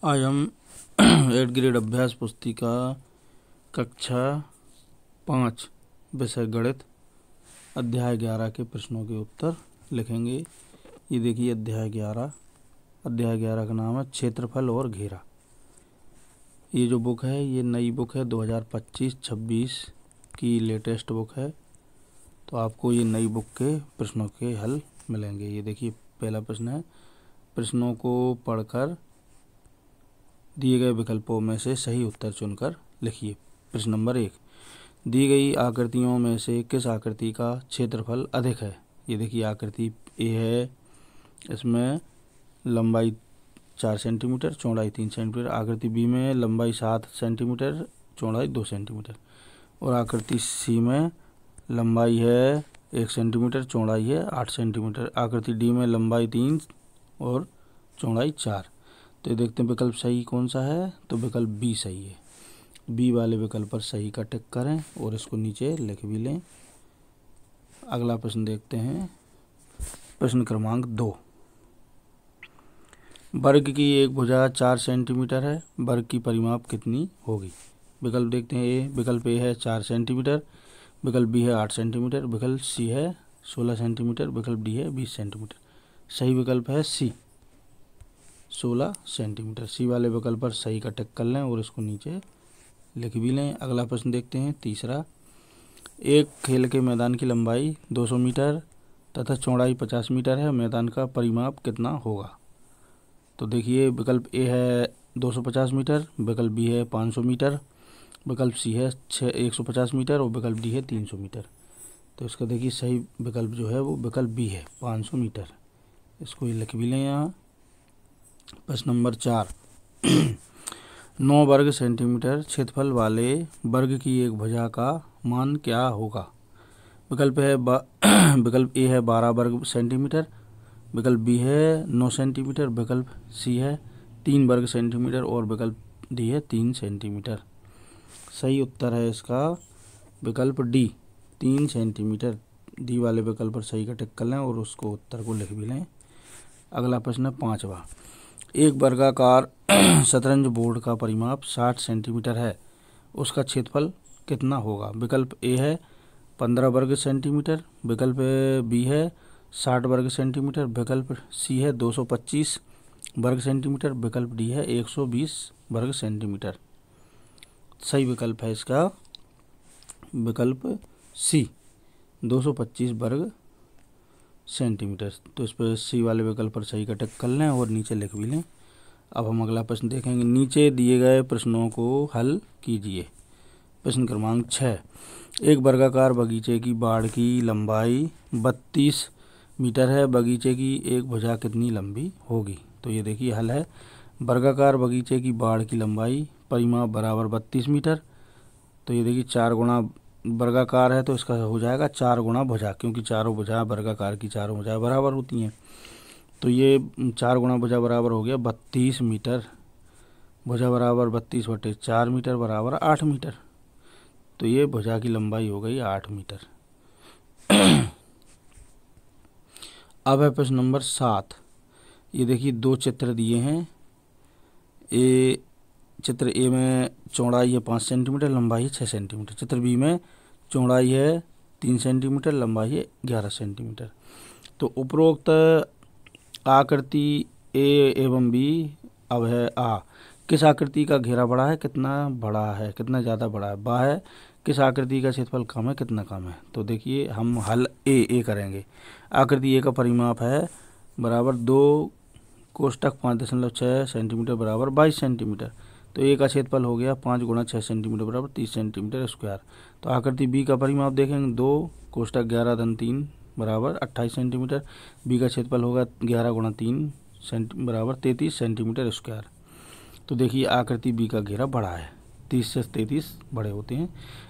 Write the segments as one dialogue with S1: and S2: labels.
S1: आज हम 8th grade अभ्यास पुस्तिका कक्षा 5 विषय गणित अध्याय 11 के प्रश्नों के उत्तर लिखेंगे। ये देखिए अध्याय 11 का नाम है क्षेत्रफल और घेरा। ये जो बुक है ये नई बुक है, 2025-26 की लेटेस्ट बुक है। तो आपको ये नई बुक के प्रश्नों के हल मिलेंगे। ये देखिए पहला प्रश्न है, प्रश्नों को पढ़कर दिए गए विकल्पों में से सही उत्तर चुनकर लिखिए। प्रश्न नंबर 1, दी गई आकृतियों में से किस आकृति का क्षेत्रफल अधिक है। ये देखिए आकृति ए है, इसमें लंबाई 4 सेंटीमीटर, चौड़ाई 3 सेंटीमीटर। आकृति बी में लंबाई 7 सेंटीमीटर, चौड़ाई 2 सेंटीमीटर। और आकृति सी में लंबाई है 1 सेंटीमीटर, चौड़ाई है 8 सेंटीमीटर। आकृति डी में लंबाई 3 और चौड़ाई 4। तो ये देखते हैं विकल्प सही कौन सा है, तो विकल्प बी सही है। बी वाले विकल्प पर सही का टिक करें और इसको नीचे लिख भी लें। अगला प्रश्न देखते हैं, प्रश्न क्रमांक 2, वर्ग की एक भुजा 4 सेंटीमीटर है, वर्ग की परिमाप कितनी होगी। विकल्प देखते हैं, विकल्प ए है 4 सेंटीमीटर, विकल्प बी है 8 सेंटीमीटर, विकल्प सी है 16 सेंटीमीटर, विकल्प डी है 20 सेंटीमीटर। सही विकल्प है सी, 16 सेंटीमीटर। सी वाले विकल्प पर सही का टिक कर लें और इसको नीचे लिख भी लें। अगला प्रश्न देखते हैं, तीसरा, एक खेल के मैदान की लंबाई 200 मीटर तथा चौड़ाई 50 मीटर है, मैदान का परिमाप कितना होगा। तो देखिए विकल्प ए है 250 मीटर, विकल्प बी है 500 मीटर, विकल्प सी है 150 मीटर और विकल्प डी है 300 मीटर। तो इसका देखिए सही विकल्प जो है वो विकल्प बी है, 500 मीटर। इसको लिख भी लें यहाँ। प्रश्न नंबर 4, 9 वर्ग सेंटीमीटर क्षेत्रफल वाले वर्ग की एक भुजा का मान क्या होगा। विकल्प ए है 12 वर्ग सेंटीमीटर, विकल्प बी है 9 सेंटीमीटर, विकल्प सी है 3 वर्ग सेंटीमीटर और विकल्प डी है 3 सेंटीमीटर। सही उत्तर है इसका विकल्प डी, 3 सेंटीमीटर। डी वाले विकल्प पर सही का टिक कर लें और उसको उत्तर को लिख भी लें। अगला प्रश्न है 5वां, एक वर्गाकार शतरंज बोर्ड का परिमाप 60 सेंटीमीटर है, उसका क्षेत्रफल कितना होगा। विकल्प ए है 15 वर्ग सेंटीमीटर, विकल्प बी है 60 वर्ग सेंटीमीटर, विकल्प सी है 225 वर्ग सेंटीमीटर, विकल्प डी है 120 वर्ग सेंटीमीटर। सही विकल्प है इसका विकल्प सी, 225 वर्ग सेंटीमीटर। तो इस पर सी वाले विकल्प पर सही का टिक कर लें और नीचे लिख भी लें। अब हम अगला प्रश्न देखेंगे, नीचे दिए गए प्रश्नों को हल कीजिए। प्रश्न क्रमांक 6, एक वर्गाकार बगीचे की बाड़ की लंबाई 32 मीटर है, बगीचे की एक भुजा कितनी लंबी होगी। तो ये देखिए हल है, वर्गाकार बगीचे की बाड़ की लंबाई परिमाप बराबर 32 मीटर। तो ये देखिए 4 गुणा वर्गाकार है तो इसका हो जाएगा 4 गुणा भुजा, क्योंकि चारों भुजा वर्गाकार की चारों भुजाएं बराबर होती हैं। तो ये 4 गुणा भुजा बराबर हो गया 32 मीटर। भुजा बराबर 32/4 मीटर बराबर 8 मीटर। तो ये भुजा की लंबाई हो गई 8 मीटर। अब है प्रश्न नंबर 7। ये देखिए 2 चित्र दिए हैं। चित्र ए में चौड़ाई है 5 सेंटीमीटर, लंबाई है 6 सेंटीमीटर। चित्र बी में चौड़ाई है 3 सेंटीमीटर, लंबाई है 11 सेंटीमीटर। तो उपरोक्त आकृति ए एवं बी, अब है आ, किस आकृति का घेरा बड़ा है, कितना बड़ा है, कितना ज़्यादा बड़ा है। बा है किस आकृति का क्षेत्रफल कम है, कितना कम है। तो देखिए हम हल ए करेंगे। आकृति ए का परिमाप है बराबर 2 कोष्टक 5.6 सेंटीमीटर बराबर 22 सेंटीमीटर। तो ए का क्षेत्रफल हो गया 5 गुणा 6 सेंटीमीटर बराबर 30 सेंटीमीटर स्क्वायर। तो आकृति बी का परिमाप देखेंगे 2 कोष्टक 11-3 बराबर 28 सेंटीमीटर। बी का क्षेत्रफल होगा 11 गुणा 3 बराबर 33 सेंटीमीटर स्क्वायर। तो देखिए आकृति बी का घेरा बड़ा है, 30 से 33 बड़े होते हैं।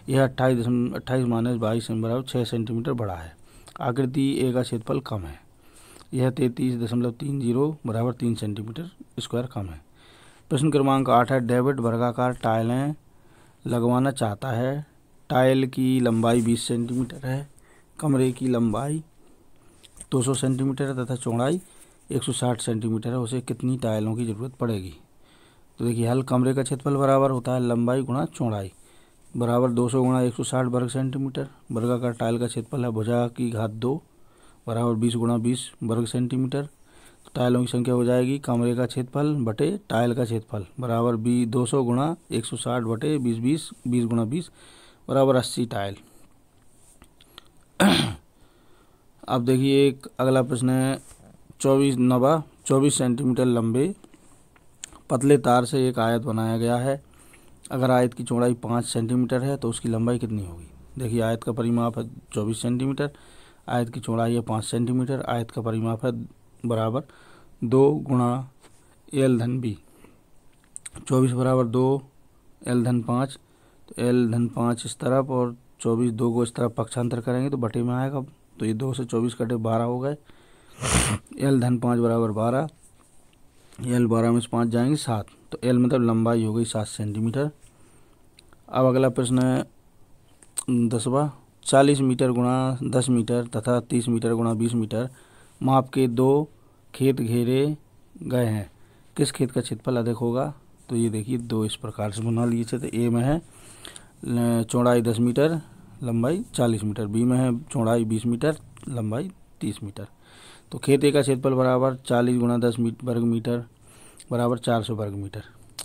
S1: यह 28 माइनस 22 बराबर 6 सेंटीमीटर बड़ा है। आकृति ए का क्षेत्रफल कम है, यह 33.30 बराबर 3 सेंटीमीटर स्क्वायर कम है। प्रश्न क्रमांक 8 है, डेविड वर्गाकार टाइलें लगवाना चाहता है। टाइल की लंबाई 20 सेंटीमीटर है, कमरे की लंबाई 200 सेंटीमीटर है तथा चौड़ाई 160 सेंटीमीटर है। उसे कितनी टाइलों की ज़रूरत पड़ेगी। तो देखिए हल कमरे का क्षेत्रफल बराबर होता है लंबाई गुणा चौड़ाई बराबर 200 गुणा 160 वर्ग सेंटीमीटर। वर्गाकार टाइल का क्षेत्रफल है भुजा की घात 2 बराबर 20 गुणा 20 वर्ग सेंटीमीटर। टाइलों की संख्या हो जाएगी कमरे का क्षेत्रफल बटे टाइल का क्षेत्रफल बराबर 200 गुणा 160 बटे 20 गुणा 20 बराबर 80 टाइल। अब देखिए एक अगला प्रश्न है 24 सेंटीमीटर लंबे पतले तार से एक आयत बनाया गया है। अगर आयत की चौड़ाई 5 सेंटीमीटर है तो उसकी लंबाई कितनी होगी। देखिए आयत का परिमाप है 24 सेंटीमीटर, आयत की चौड़ाई है 5 सेंटीमीटर, आयत का परिमाप है बराबर 2 गुणा एल धन बी। 24 बराबर 2 एल धन 5, तो एल धन 5 इस तरफ और 24 2 को इस तरफ पक्षांतर करेंगे तो बटे में आएगा। तो ये 2 से 24 कटे 12 हो गए। एल धन 5 बराबर 12, एल 12 में से 5 जाएंगे 7, तो एल मतलब लंबाई हो गई 7 सेंटीमीटर। अब अगला प्रश्न है 10वां 40 मीटर गुणा 10 मीटर तथा 30 मीटर गुणा 20 मीटर माप के 2 खेत घेरे गए हैं, किस खेत का क्षेत्रफल अधिक होगा। तो ये देखिए 2 इस प्रकार से बना लिए थे। ए में है चौड़ाई 10 मीटर लंबाई 40 मीटर, बी में है चौड़ाई 20 मीटर लंबाई 30 मीटर। तो खेत ए का क्षेत्रफल बराबर 40 गुणा 10 वर्ग मीटर बराबर 400 वर्ग मीटर।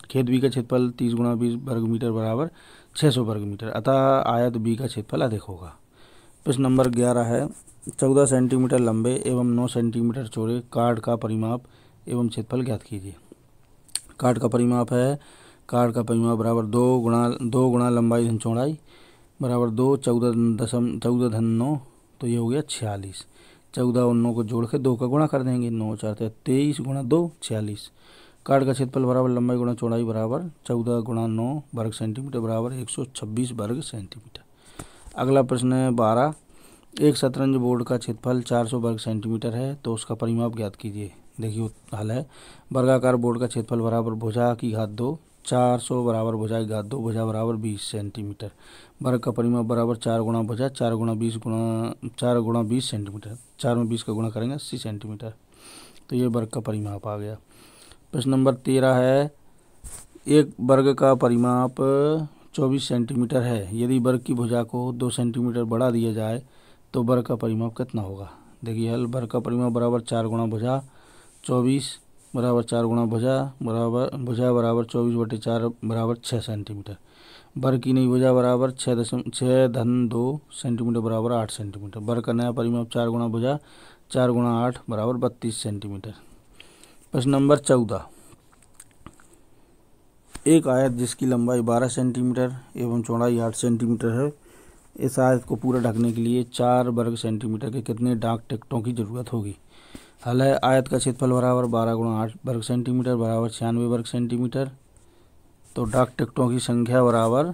S1: खेत बी का क्षेत्रफल 30 गुणा 20 वर्ग मीटर बराबर 600 वर्ग मीटर, अतः आयत बी का क्षेत्रफल अधिक होगा। प्रश्न नंबर 11 है 14 सेंटीमीटर लंबे एवं 9 सेंटीमीटर चौड़े कार्ड का परिमाप एवं क्षेत्रफल ज्ञात कीजिए। कार्ड का परिमाप है, कार्ड का परिमाप बराबर 2 गुणा लंबाई धन चौड़ाई बराबर 2 14 धन 9, तो ये हो गया 46। 14 और 9 को जोड़ के 2 का गुणा कर देंगे, 9 4 23 गुणा 2 46। कार्ड का क्षेत्रफल बराबर लंबाई गुणा चौड़ाई बराबर 14 गुणा 9 वर्ग सेंटीमीटर बराबर 126 वर्ग सेंटीमीटर। अगला प्रश्न है 12 एक शतरंज बोर्ड का क्षेत्रफल 400 वर्ग सेंटीमीटर है तो उसका परिमाप ज्ञात कीजिए। देखिए हल है वर्गाकार बोर्ड का क्षेत्रफल बराबर भुजा की घात 2, 400 बराबर भुजा की घात 2, भुजा बराबर 20 सेंटीमीटर। वर्ग का परिमाप बराबर 4 गुणा भुजा 4 गुणा 20 सेंटीमीटर, 4 में 20 का गुणा करेंगे 80 सेंटीमीटर। तो ये वर्ग का परिमाप आ गया। प्रश्न नंबर 13 है एक वर्ग का परिमाप 24 सेंटीमीटर है, यदि वर्ग की भुजा को 2 सेंटीमीटर बढ़ा दिया जाए तो वर्ग का परिमाप कितना होगा। देखिए हल वर्ग का परिमाप बराबर 4 गुणा भुजा 24 बराबर 4 गुणा भुजा बराबर 24 बटे 4 बराबर 6 सेंटीमीटर। वर्ग की नई भुजा बराबर 6 धन 2 सेंटीमीटर बराबर 8 सेंटीमीटर। वर्ग का नया परिमाप 4 गुणा भुजा 4 गुणा 8 बराबर 32 सेंटीमीटर। प्रश्न नंबर 14 एक आयत जिसकी लंबाई 12 सेंटीमीटर एवं चौड़ाई 8 सेंटीमीटर है, इस आयत को पूरा ढकने के लिए 4 वर्ग सेंटीमीटर के कितने डाक टिकटों की जरूरत होगी। हल है आयत का क्षेत्रफल बराबर 12 गुणा 8 वर्ग सेंटीमीटर बराबर 96 वर्ग सेंटीमीटर। तो डाक टिकटों की संख्या बराबर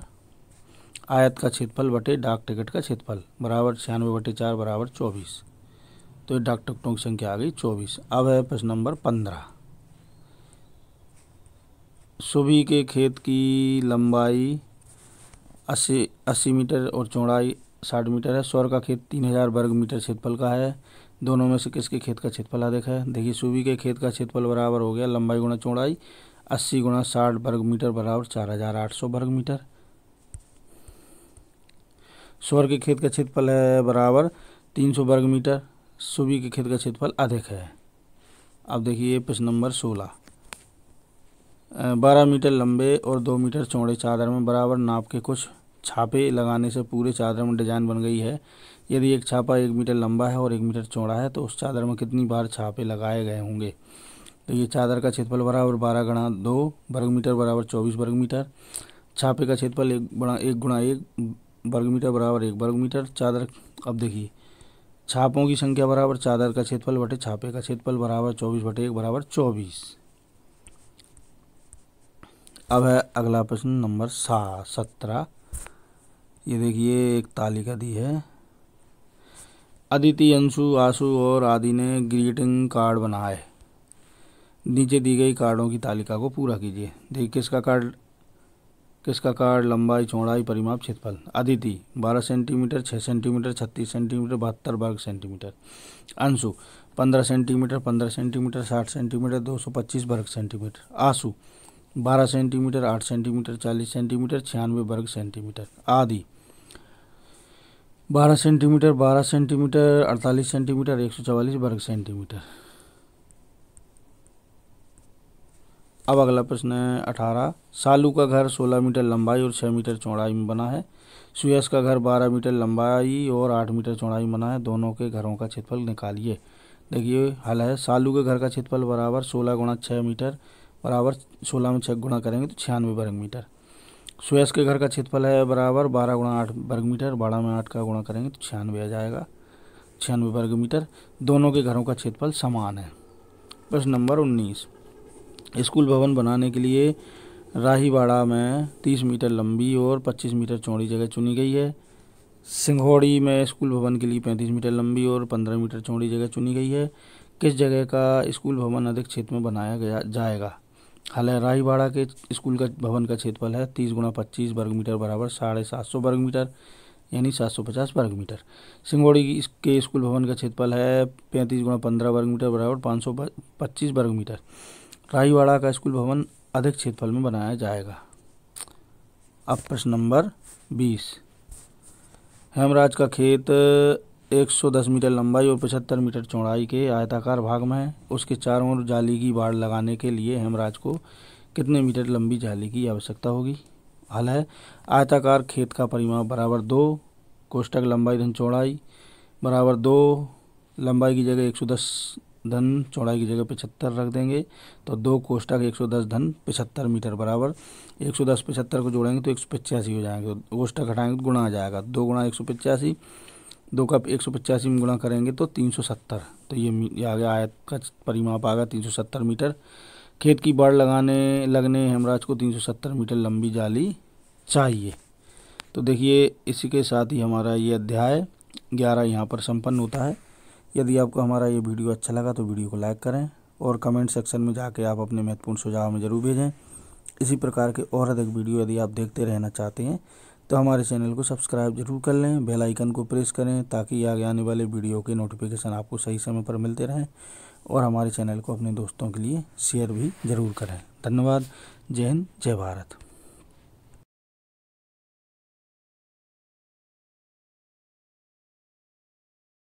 S1: आयत का क्षेत्रफल बटे डाक टिकट का क्षेत्रफल बराबर 96 बटे 4 बराबर 24। तो ये डाक टिकटों की संख्या आ गई 24। अब है प्रश्न नंबर 15 सुबी के खेत की लंबाई 80 मीटर और चौड़ाई 60 मीटर है। स्वर का खेत 3000 वर्ग मीटर क्षेत्रफल का है, दोनों में से किसके खेत का क्षेत्रफल अधिक है। देखिए सुबी के खेत का क्षेत्रफल बराबर हो गया लंबाई गुणा चौड़ाई 80 गुणा 60 वर्ग मीटर बराबर 4800 वर्ग मीटर। स्वर के खेत का क्षेत्रफल है बराबर 300 वर्ग मीटर, सुबी के खेत का क्षेत्रफल अधिक है। अब देखिए प्रश्न नंबर 16 12 मीटर लंबे और 2 मीटर चौड़े चादर में बराबर नाप के कुछ छापे लगाने से पूरे चादर में डिजाइन बन गई है। यदि एक छापा 1 मीटर लंबा है और 1 मीटर चौड़ा है तो उस चादर में कितनी बार छापे लगाए गए होंगे। तो ये चादर का क्षेत्रफल बराबर 12 गुणा 2 वर्ग मीटर बराबर 24 वर्ग मीटर। छापे का क्षेत्रफल 1 गुणा 1 वर्ग मीटर बराबर 1 वर्ग मीटर। चादर अब देखिए छापों की संख्या बराबर चादर का क्षेत्रफल बटे छापे का क्षेत्रफल बराबर 24 बटे 1 बराबर 24। अब है अगला प्रश्न नंबर 17। ये देखिए एक तालिका दी है। अदिति, अंशु, आशु और आदि ने ग्रीटिंग कार्ड बनाए। नीचे दी गई कार्डों की तालिका को पूरा कीजिए। देखिए किसका कार्ड लंबाई चौड़ाई परिमाप क्षेत्रफल। अदिति 12 सेंटीमीटर 6 सेंटीमीटर 36 सेंटीमीटर 72 वर्ग centimetre. Anshu 15 centimetre 15 centimetre 60 centimetre 225 वर्ग सेंटीमीटर। आशु 12 सेंटीमीटर, 8 सेंटीमीटर, 40 सेंटीमीटर, 96 वर्ग सेंटीमीटर आदि। 12 सेंटीमीटर, 48 सेंटीमीटर, 144 वर्ग सेंटीमीटर। अब अगला प्रश्न है 18। सालू का घर 16 मीटर लंबाई और 6 मीटर चौड़ाई में बना है। सुयश का घर 12 मीटर लंबाई और 8 मीटर चौड़ाई में बना है। दोनों के घरों का क्षेत्रफल निकालिए। देखिए हल है। सालू के घर का क्षेत्रफल बराबर 16 गुणा 6 मीटर बराबर 16 में 6 गुणा करेंगे तो 96 वर्ग मीटर। सुयश के घर का क्षेत्रफल है बराबर 12 गुणा 8 वर्ग मीटर, 12 में 8 का गुणा करेंगे तो 96 आ जाएगा, 96 वर्ग मीटर। दोनों के घरों का क्षेत्रफल समान है। प्रश्न नंबर 19। स्कूल भवन बनाने के लिए राहीवाड़ा में 30 मीटर लंबी और 25 मीटर चौड़ी जगह चुनी गई है। सिंघोड़ी में स्कूल भवन के लिए 35 मीटर लंबी और 15 मीटर चौड़ी जगह चुनी गई है। किस जगह का स्कूल भवन अधिक क्षेत्र में बनाया जाएगा? हल है। राहीवाड़ा के स्कूल का भवन का क्षेत्रफल है 30 गुणा 25 वर्ग मीटर बराबर 750 वर्ग मीटर, यानी 750 वर्ग मीटर। सिंघोड़ी के स्कूल भवन का क्षेत्रफल है 35 गुणा 15 वर्ग मीटर बराबर 525 वर्ग मीटर। राहीवाड़ा का स्कूल भवन अधिक क्षेत्रफल में बनाया जाएगा। अब प्रश्न नंबर 20। हेमराज का खेत 110 मीटर लंबाई और 75 मीटर चौड़ाई के आयताकार भाग में है। उसके चारों ओर जाली की बाड़ लगाने के लिए हेमराज को कितने मीटर लंबी जाली की आवश्यकता होगी? हल है। आयताकार खेत का परिमाप बराबर 2 कोष्टक लंबाई धन चौड़ाई बराबर 2, लंबाई की जगह 110 धन चौड़ाई की जगह 75 रख देंगे तो 2 कोष्टक 110 धन 75 मीटर बराबर 110 75 को जोड़ेंगे तो 185 हो जाएंगे। तो कोष्टक हटाएंगे तो गुणा आ जाएगा। 2 गुणा 185, 2 का 185 में गुणा करेंगे तो 370। तो ये आ गया, आयत का परिमाप आ गया 370 मीटर। खेत की बाड़ लगने हेमराज को 370 मीटर लंबी जाली चाहिए। तो देखिए इसी के साथ ही हमारा ये अध्याय 11 यहाँ पर संपन्न होता है। यदि आपको हमारा ये वीडियो अच्छा लगा तो वीडियो को लाइक करें और कमेंट सेक्शन में जाके आप अपने महत्वपूर्ण सुझाव में ज़रूर भेजें। इसी प्रकार के और अधिक वीडियो यदि आप देखते रहना चाहते हैं तो हमारे चैनल को सब्सक्राइब जरूर कर लें, बेल आइकन को प्रेस करें ताकि आगे आने वाले वीडियो के नोटिफिकेशन आपको सही समय पर मिलते रहें और हमारे चैनल को अपने दोस्तों के लिए शेयर भी ज़रूर करें। धन्यवाद। जय हिंद, जय भारत।